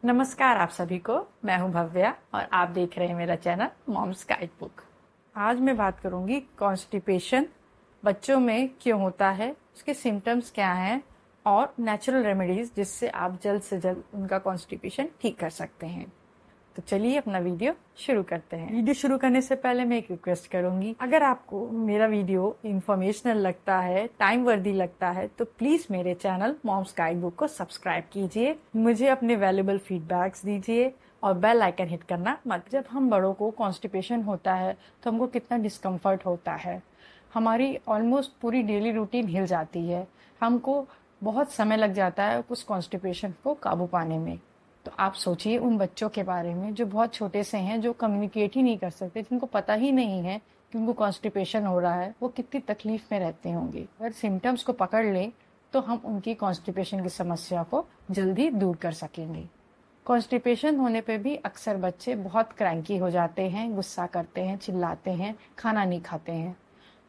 नमस्कार आप सभी को। मैं हूं भव्या और आप देख रहे हैं मेरा चैनल मॉम्स गाइड बुक। आज मैं बात करूंगी कॉन्स्टिपेशन बच्चों में क्यों होता है, उसके सिम्टम्स क्या हैं और नेचुरल रेमेडीज जिससे आप जल्द से जल्द उनका कॉन्स्टिपेशन ठीक कर सकते हैं। तो चलिए अपना वीडियो शुरू करते हैं। वीडियो शुरू करने से पहले मैं एक रिक्वेस्ट करूंगी, अगर आपको मेरा वीडियो इंफॉर्मेशनल लगता है, टाइम वर्दी लगता है, तो प्लीज मेरे चैनल मॉम्स गाइड बुक को सब्सक्राइब कीजिए, मुझे अपने वैल्यूएबल फीडबैक्स दीजिए और बेल आइकन हिट करना मत। जब हम बड़ों को कॉन्स्टिपेशन होता है तो हमको कितना डिस्कम्फर्ट होता है, हमारी ऑलमोस्ट पूरी डेली रूटीन हिल जाती है, हमको बहुत समय लग जाता है उस कॉन्स्टिपेशन को काबू पाने में। तो आप सोचिए उन बच्चों के बारे में जो बहुत छोटे से हैं, जो कम्युनिकेट ही नहीं कर सकते, जिनको पता ही नहीं है कि उनको कॉन्स्टिपेशन हो रहा है, वो कितनी तकलीफ में रहते होंगे। अगर सिम्टम्स को पकड़ लें तो हम उनकी कॉन्स्टिपेशन की समस्या को जल्दी दूर कर सकेंगे। कॉन्स्टिपेशन होने पे भी अक्सर बच्चे बहुत क्रैंकी हो जाते हैं, गुस्सा करते हैं, चिल्लाते हैं, खाना नहीं खाते हैं।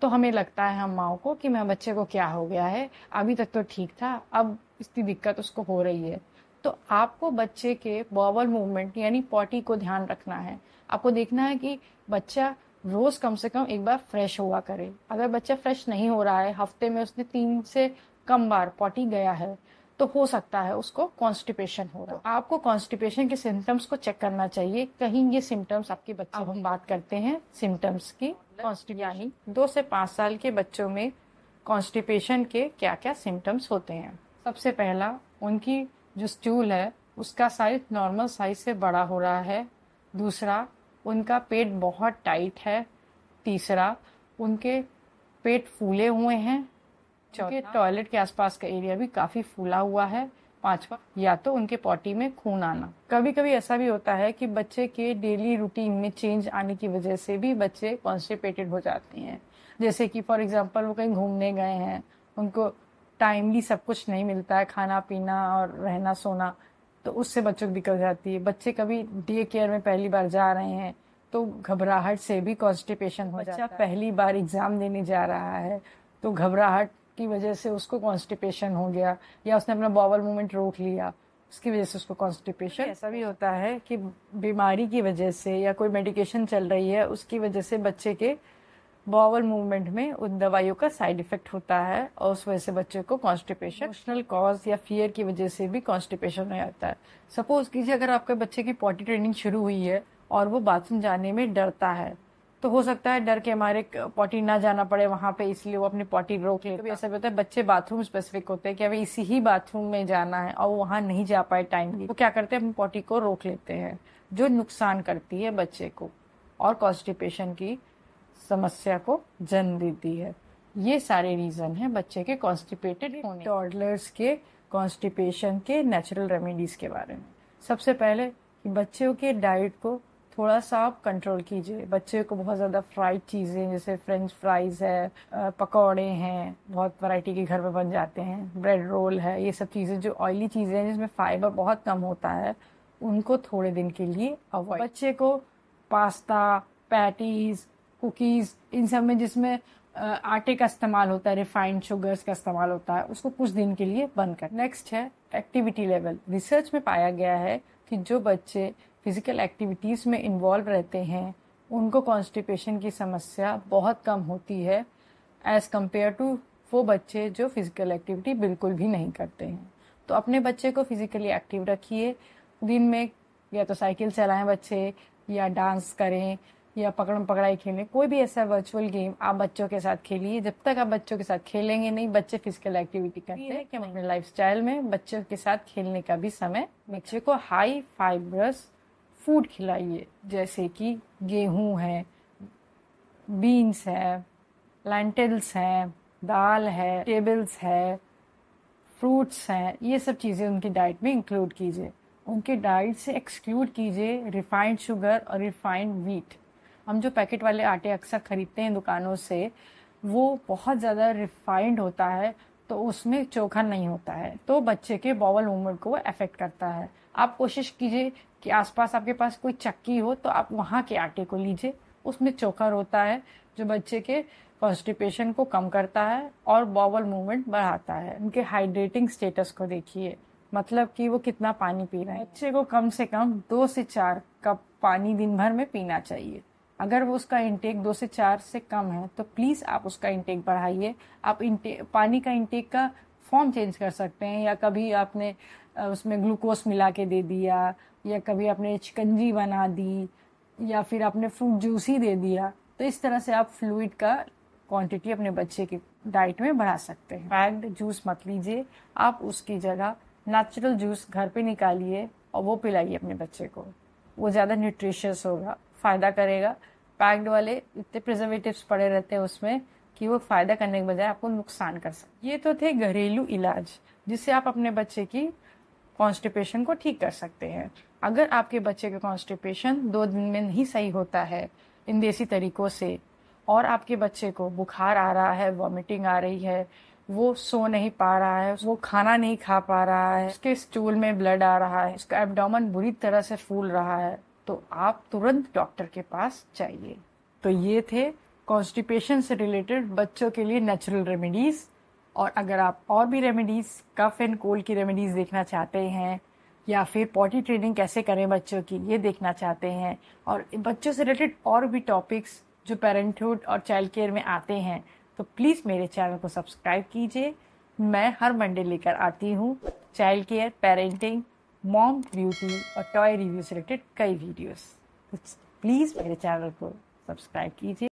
तो हमें लगता है हम माओ को कि मैं बच्चे को क्या हो गया है, अभी तक तो ठीक था, अब इतनी दिक्कत उसको हो रही है। तो आपको बच्चे के बॉवल मूवमेंट यानी पॉटी को ध्यान रखना है। आपको देखना है कि बच्चा रोज कम से कम एक बार फ्रेश हुआ करे। अगर बच्चा फ्रेश नहीं हो रहा है, हफ्ते में उसने 3 से कम बार पॉटी गया है, तो हो सकता है उसको कॉन्स्टिपेशन हो रहा है। तो आपको कॉन्स्टिपेशन के सिम्टम्स को चेक करना चाहिए, कहीं ये सिम्टम्स आपके बच्चे। अब हम बात करते हैं सिम्टम्स की। कॉन्स्टिपेशन यानी 2 से 5 साल के बच्चों में कॉन्स्टिपेशन के क्या क्या सिम्टम्स होते हैं। सबसे पहला, उनकी जो स्टूल है उसका साइज नॉर्मल साइज से बड़ा हो रहा है। दूसरा, उनका पेट बहुत टाइट है। तीसरा, उनके पेट फूले हुए हैं। चौथे, टॉयलेट के आसपास का एरिया भी काफी फूला हुआ है। पांचवा, या तो उनके पॉटी में खून आना। कभी कभी ऐसा भी होता है कि बच्चे के डेली रूटीन में चेंज आने की वजह से भी बच्चे कॉन्स्टिपेटेड हो जाते हैं। जैसे कि फॉर एग्जांपल वो कहीं घूमने गए हैं, उनको टाइमली सब कुछ नहीं मिलता है, खाना पीना और रहना सोना, तो उससे बच्चों की दिक्कत जाती है। बच्चे कभी डे केयर में पहली बार जा रहे हैं तो घबराहट से भी कॉन्स्टिपेशन हो जाता है। बच्चा पहली बार एग्जाम देने जा रहा है तो घबराहट की वजह से उसको कॉन्स्टिपेशन हो गया, या उसने अपना बॉवल मूवमेंट रोक लिया, उसकी वजह से उसको कॉन्स्टिपेशन। ऐसा भी होता है कि बीमारी की वजह से या कोई मेडिकेशन चल रही है उसकी वजह से बच्चे के बॉवल मूवमेंट में उन दवाइयों का साइड इफेक्ट होता है और उस वजह से बच्चे को कॉन्स्टिपेशन। इमोशनल कॉज या फियर की वजह से भी कॉन्स्टिपेशन हो जाता है। सपोज कीजिए अगर आपके बच्चे की पॉटी ट्रेनिंग शुरू हुई है और वो बाथरूम जाने में डरता है, तो हो सकता है डर के हमारे पॉटी ना जाना पड़े वहां पे, इसलिए वो अपनी पॉटी रोक ले। कभी ऐसा भी होता है बच्चे बाथरूम स्पेसिफिक होते हैं कि अभी इसी ही बाथरूम में जाना है और वो वहां नहीं जा पाए टाइमली, वो क्या करते हैं अपनी पॉटी को रोक लेते हैं, जो नुकसान करती है बच्चे को और कॉन्स्टिपेशन की समस्या को जन्म देती है। ये सारे रीजन है बच्चे के कॉन्स्टिपेटेड होने। टॉडलर्स के कॉन्स्टिपेशन के नेचुरल रेमेडीज के बारे में, सबसे पहले कि बच्चों के डाइट को थोड़ा सा आप कंट्रोल कीजिए। बच्चे को बहुत ज़्यादा फ्राइड चीज़ें जैसे फ्रेंच फ्राइज है, पकौड़े हैं, बहुत वैरायटी के घर में बन जाते हैं, ब्रेड रोल है, ये सब चीज़ें जो ऑयली चीज़ें हैं जिसमें फाइबर बहुत कम होता है, उनको थोड़े दिन के लिए अवॉइड। बच्चे को पास्ता, पैटीज, कुकीज़, इन सब में जिसमें आटे का इस्तेमाल होता है, रिफाइंड शुगर्स का इस्तेमाल होता है, उसको कुछ दिन के लिए बंद कर। नेक्स्ट है एक्टिविटी लेवल। रिसर्च में पाया गया है कि जो बच्चे फिजिकल एक्टिविटीज़ में इन्वॉल्व रहते हैं उनको कॉन्स्टिपेशन की समस्या बहुत कम होती है एज कम्पेयर टू वो बच्चे जो फिजिकल एक्टिविटी बिल्कुल भी नहीं करते हैं। तो अपने बच्चे को फिजिकली एक्टिव रखिए। दिन में या तो साइकिल चलाएं बच्चे, या डांस करें, या पकड़म पकड़ाई खेलें। कोई भी ऐसा वर्चुअल गेम आप बच्चों के साथ खेलिए। जब तक आप बच्चों के साथ खेलेंगे नहीं, बच्चे फिजिकल एक्टिविटी करते हैं कि हम अपने लाइफस्टाइल में बच्चों के साथ खेलने का भी समय। बच्चे को हाई फाइबरस फूड खिलाइए, जैसे कि गेहूं है, बीन्स है, लेंटिल्स हैं, दाल है, टेबल्स है, फ्रूट्स हैं, ये सब चीज़ें उनकी डाइट में इंक्लूड कीजिए। उनके डाइट से एक्सक्लूड कीजिए रिफाइंड शुगर और रिफाइंड व्हीट। हम जो पैकेट वाले आटे अक्सर खरीदते हैं दुकानों से, वो बहुत ज़्यादा रिफाइंड होता है, तो उसमें चोखा नहीं होता है, तो बच्चे के बॉवल मूवमेंट को वो अफेक्ट करता है। आप कोशिश कीजिए कि आसपास आपके पास कोई चक्की हो तो आप वहाँ के आटे को लीजिए, उसमें चोकर होता है जो बच्चे के कॉन्स्टिपेशन को कम करता है और बॉवल मूवमेंट बढ़ाता है। उनके हाइड्रेटिंग स्टेटस को देखिए, मतलब कि वो कितना पानी पी रहे हैं। बच्चे को कम से कम 2 से 4 कप पानी दिन भर में पीना चाहिए। अगर वो उसका इंटेक 2 से 4 से कम है तो प्लीज़ आप उसका इंटेक बढ़ाइए। आप पानी का इंटेक का फॉर्म चेंज कर सकते हैं, या कभी आपने उसमें ग्लूकोज मिला के दे दिया, या कभी आपने शिकंजी बना दी, या फिर आपने फ्रूट जूस ही दे दिया। तो इस तरह से आप फ्लूइड का क्वांटिटी अपने बच्चे की डाइट में बढ़ा सकते हैं। पैक्ड जूस मत लीजिए, आप उसकी जगह नेचुरल जूस घर पे निकालिए और वो पिलाइए अपने बच्चे को। वो ज़्यादा न्यूट्रिशियस होगा, फ़ायदा करेगा। पैक्ड वाले इतने प्रिजर्वेटिव्स पड़े रहते हैं उसमें कि वो फ़ायदा करने के बजाय आपको नुकसान कर सकते। ये तो थे घरेलू इलाज जिससे आप अपने बच्चे की कॉन्स्टिपेशन को ठीक कर सकते हैं। अगर आपके बच्चे का कॉन्स्टिपेशन 2 दिन में नहीं सही होता है इन देसी तरीकों से, और आपके बच्चे को बुखार आ रहा है, वॉमिटिंग आ रही है, वो सो नहीं पा रहा है, वो खाना नहीं खा पा रहा है, उसके स्टूल में ब्लड आ रहा है, उसका एब्डोमेन बुरी तरह से फूल रहा है, तो आप तुरंत डॉक्टर के पास जाइए। तो ये थे कॉन्स्टिपेशन से रिलेटेड बच्चों के लिए नेचुरल रेमेडीज। और अगर आप और भी रेमेडीज, कफ एंड कोल्ड की रेमेडीज देखना चाहते हैं, या फिर पॉटी ट्रेनिंग कैसे करें बच्चों की, ये देखना चाहते हैं, और बच्चों से रिलेटेड और भी टॉपिक्स जो पेरेंटहुड और चाइल्ड केयर में आते हैं, तो प्लीज़ मेरे चैनल को सब्सक्राइब कीजिए। मैं हर मंडे लेकर आती हूँ child care, parenting, mom beauty और टॉय रिव्यू से रिलेटेड कई वीडियोस। प्लीज़ मेरे चैनल को सब्सक्राइब कीजिए।